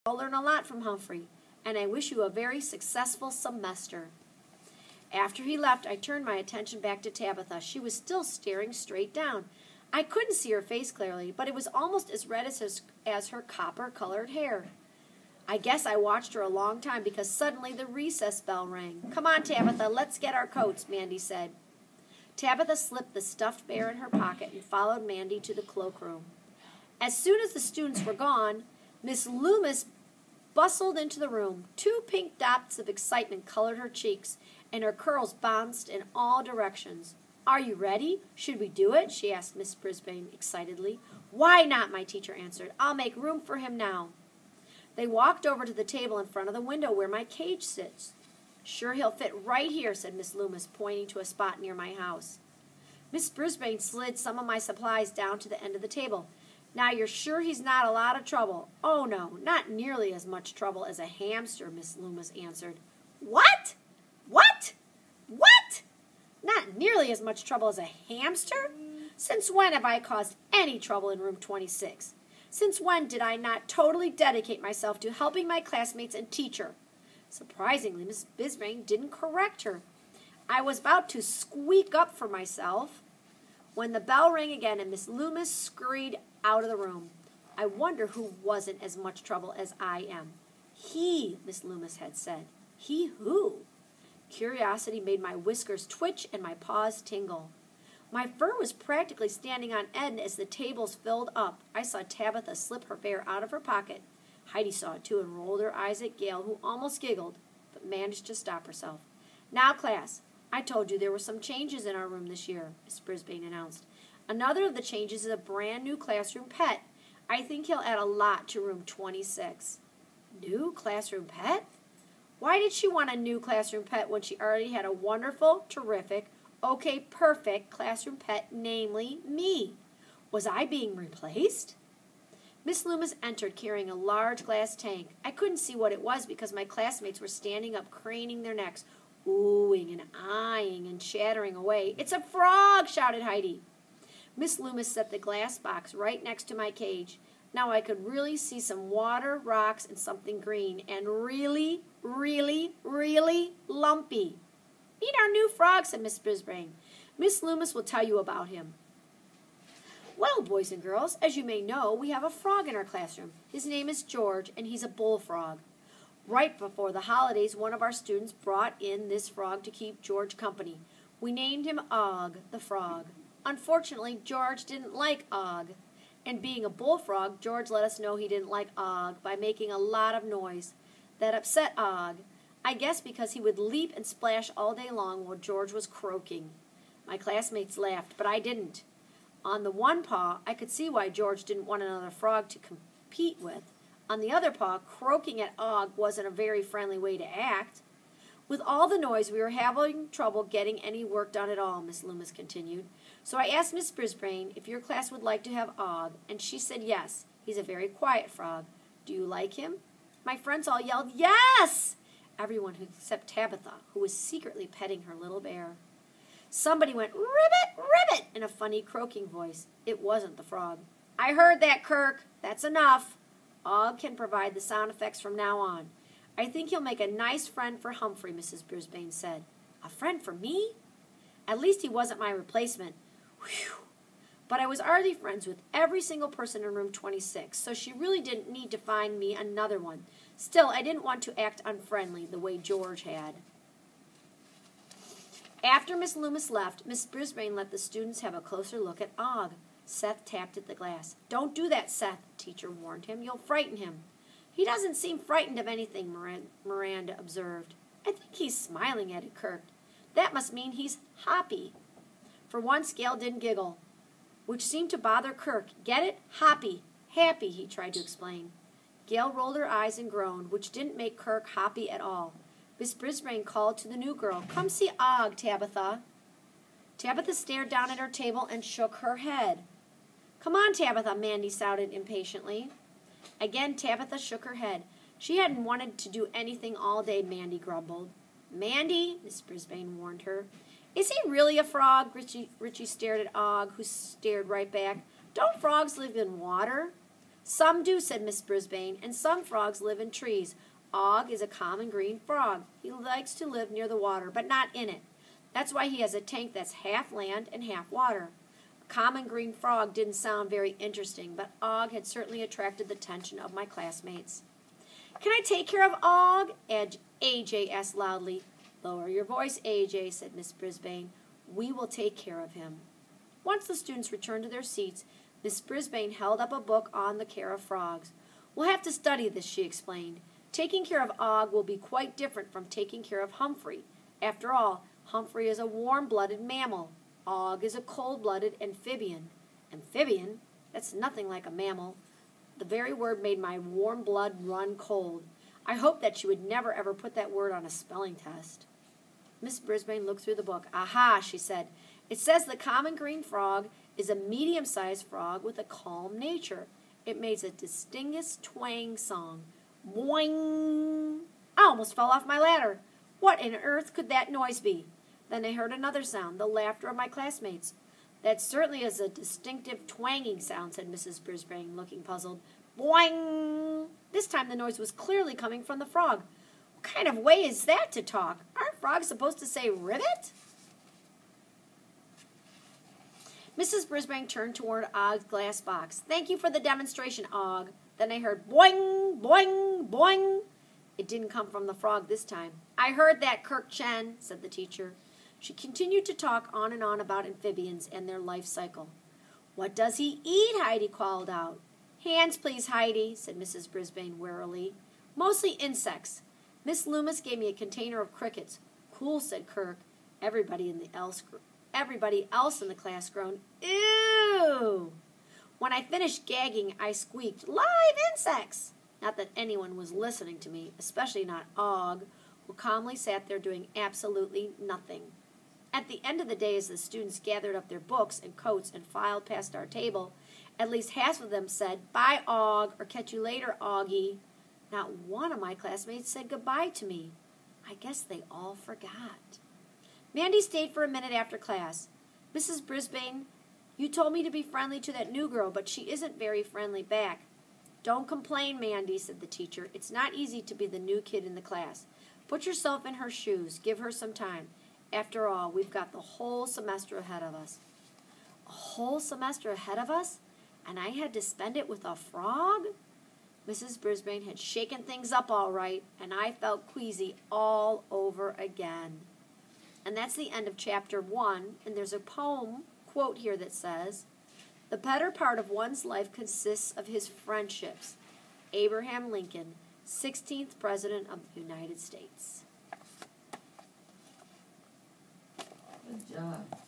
I'll learn a lot from Humphrey, and I wish you a very successful semester." After he left, I turned my attention back to Tabitha. She was still staring straight down. I couldn't see her face clearly, but it was almost as red as her copper-colored hair. I guess I watched her a long time because suddenly the recess bell rang. "Come on, Tabitha, let's get our coats," Mandy said. Tabitha slipped the stuffed bear in her pocket and followed Mandy to the cloakroom. As soon as the students were gone, Miss Loomis bustled into the room. 2 pink dots of excitement colored her cheeks, and her curls bounced in all directions. "Are you ready? Should we do it?" she asked Miss Brisbane excitedly. "Why not?" my teacher answered. "I'll make room for him now." They walked over to the table in front of the window where my cage sits. "Sure he'll fit right here," said Miss Loomis, pointing to a spot near my house. Miss Brisbane slid some of my supplies down to the end of the table. "Now you're sure he's not a lot of trouble?" "Oh, no, not nearly as much trouble as a hamster," Miss Loomis answered. "What? What? What? Not nearly as much trouble as a hamster? Since when have I caused any trouble in room 26? Since when did I not totally dedicate myself to helping my classmates and teacher?" Surprisingly, Miss Brisbane didn't correct her. I was about to squeak up for myself when the bell rang again and Miss Loomis scurried out of the room. "I wonder who wasn't as much trouble as I am." "He," Miss Loomis had said. "He who?" Curiosity made my whiskers twitch and my paws tingle. My fur was practically standing on end as the tables filled up. I saw Tabitha slip her bear out of her pocket. Heidi saw it too and rolled her eyes at Gail, who almost giggled, but managed to stop herself. "Now, class, I told you there were some changes in our room this year," Miss Brisbane announced. "Another of the changes is a brand new classroom pet. I think he'll add a lot to room 26. New classroom pet? Why did she want a new classroom pet when she already had a wonderful, terrific, okay, perfect classroom pet, namely me? Was I being replaced? Miss Loomis entered carrying a large glass tank. I couldn't see what it was because my classmates were standing up, craning their necks, oohing and eyeing and chattering away. "It's a frog!" shouted Heidi. Miss Loomis set the glass box right next to my cage. Now I could really see some water, rocks, and something green, and really, really, really lumpy. "Meet our new frog," said Miss Brisbane. "Miss Loomis will tell you about him." "Well, boys and girls, as you may know, we have a frog in our classroom. His name is George, and he's a bullfrog. Right before the holidays, one of our students brought in this frog to keep George company. We named him Og, the frog. Unfortunately, George didn't like Og. And being a bullfrog, George let us know he didn't like Og by making a lot of noise. That upset Og, I guess because he would leap and splash all day long while George was croaking. My classmates laughed, but I didn't. On the one paw, I could see why George didn't want another frog to compete with. On the other paw, croaking at Og wasn't a very friendly way to act. With all the noise, we were having trouble getting any work done at all, Miss Loomis continued. So I asked Miss Brisbane if your class would like to have Og, and she said yes. He's a very quiet frog. Do you like him? My friends all yelled, "Yes!" Everyone except Tabitha, who was secretly petting her little bear. Somebody went, "Ribbit, ribbit," in a funny croaking voice. It wasn't the frog. "I heard that, Kirk. That's enough. Og can provide the sound effects from now on. I think he'll make a nice friend for Humphrey," Mrs. Brisbane said. "A friend for me? At least he wasn't my replacement. Whew. But I was already friends with every single person in room 26, so she really didn't need to find me another one. Still, I didn't want to act unfriendly the way George had." After Miss Loomis left, Miss Brisbane let the students have a closer look at Og. Seth tapped at the glass. "Don't do that, Seth," teacher warned him. "You'll frighten him." "He doesn't seem frightened of anything," Miranda observed. "I think he's smiling at it, Kirk. That must mean he's happy." For once, Gail didn't giggle, which seemed to bother Kirk. "Get it? Happy. Happy," he tried to explain. Gail rolled her eyes and groaned, which didn't make Kirk happy at all. Miss Brisbane called to the new girl, "Come see Og, Tabitha." Tabitha stared down at her table and shook her head. "Come on, Tabitha," Mandy shouted impatiently. Again, Tabitha shook her head. She hadn't wanted to do anything all day, Mandy grumbled. "Mandy," Miss Brisbane warned her. "Is he really a frog?" Richie stared at Og, who stared right back. "Don't frogs live in water?" Some do, said Miss Brisbane, and some frogs live in trees. Og is a common green frog. He likes to live near the water, but not in it. That's why he has a tank that's half land and half water. A common green frog didn't sound very interesting, but Og had certainly attracted the attention of my classmates. Can I take care of Og? AJ asked loudly. Lower your voice, AJ, said Miss Brisbane. We will take care of him. Once the students returned to their seats, Miss Brisbane held up a book on the care of frogs. We'll have to study this, she explained. Taking care of Og will be quite different from taking care of Humphrey. After all, Humphrey is a warm-blooded mammal. Og is a cold-blooded amphibian. Amphibian? That's nothing like a mammal. The very word made my warm blood run cold. I hoped that she would never ever put that word on a spelling test. Miss Brisbane looked through the book. Aha, she said. It says the common green frog is a medium-sized frog with a calm nature. It makes a distinguished twang song. Boing! I almost fell off my ladder. What on earth could that noise be? Then I heard another sound, the laughter of my classmates. That certainly is a distinctive twanging sound, said Mrs. Brisbane, looking puzzled. Boing! This time the noise was clearly coming from the frog. What kind of way is that to talk? Aren't frogs supposed to say ribbit? Mrs. Brisbane turned toward Og's glass box. Thank you for the demonstration, Og. Then I heard boing, boing, boing. It didn't come from the frog this time. I heard that, Kirk-Chen, said the teacher. She continued to talk on and on about amphibians and their life cycle. What does he eat? Heidi called out. Hands, please, Heidi, said Mrs. Brisbane wearily. Mostly insects. Miss Loomis gave me a container of crickets. Cool, said Kirk. Everybody else in the class groaned, Ew! When I finished gagging, I squeaked, Live insects! Not that anyone was listening to me, especially not Og, who calmly sat there doing absolutely nothing. At the end of the day, as the students gathered up their books and coats and filed past our table, at least half of them said, Bye, Og, or catch you later, Augie. Not one of my classmates said goodbye to me. I guess they all forgot. Mandy stayed for a minute after class. Mrs. Brisbane, you told me to be friendly to that new girl, but she isn't very friendly back. Don't complain, Mandy, said the teacher. It's not easy to be the new kid in the class. Put yourself in her shoes. Give her some time. After all, we've got the whole semester ahead of us. A whole semester ahead of us? And I had to spend it with a frog? Mrs. Brisbane had shaken things up all right, and I felt queasy all over again. And that's the end of chapter 1, and there's a poem quote here that says, The better part of one's life consists of his friendships. Abraham Lincoln, 16th President of the United States. Good job.